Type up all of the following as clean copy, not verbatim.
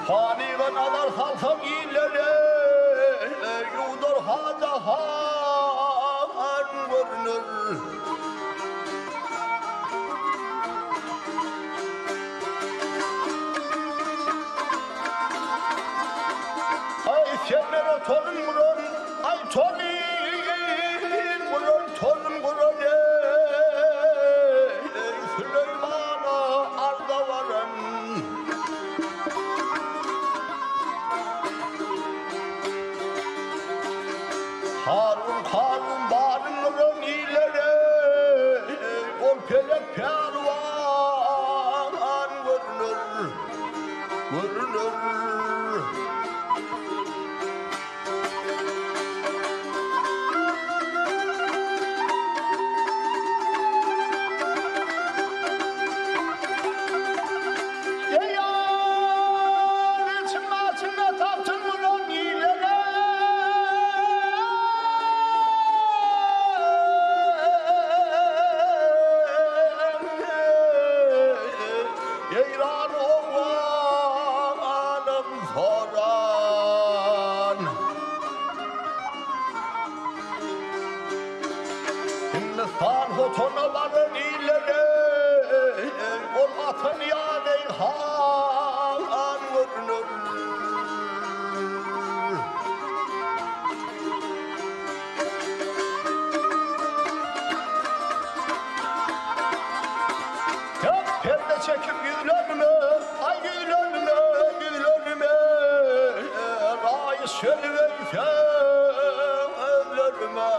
Paniğen alar halkam ileri yudur hada han görünür. Ay senlere torun murun, ay torun murun, torun murun Süleyman'a arda varın. Harun barınırın ileri ol pelek pervan görünür. Hindistan hotona varın ileri ol atın yani han görünür. Ya perde çekip gülönme, ay gülönme, gülönme Râyı söyleyin evlerime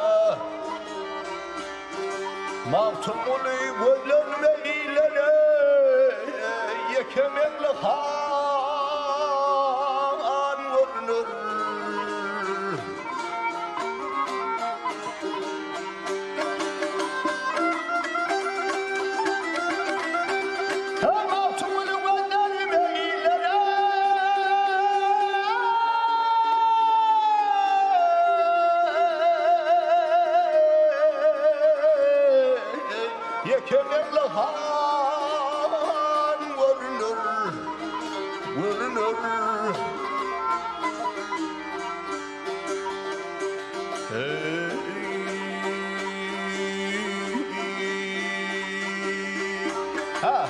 Mavtumunu gözlerime ileri yekemekli han görünür. Mavtumunu gözlerime ileri yekemekli han görünür. Ha.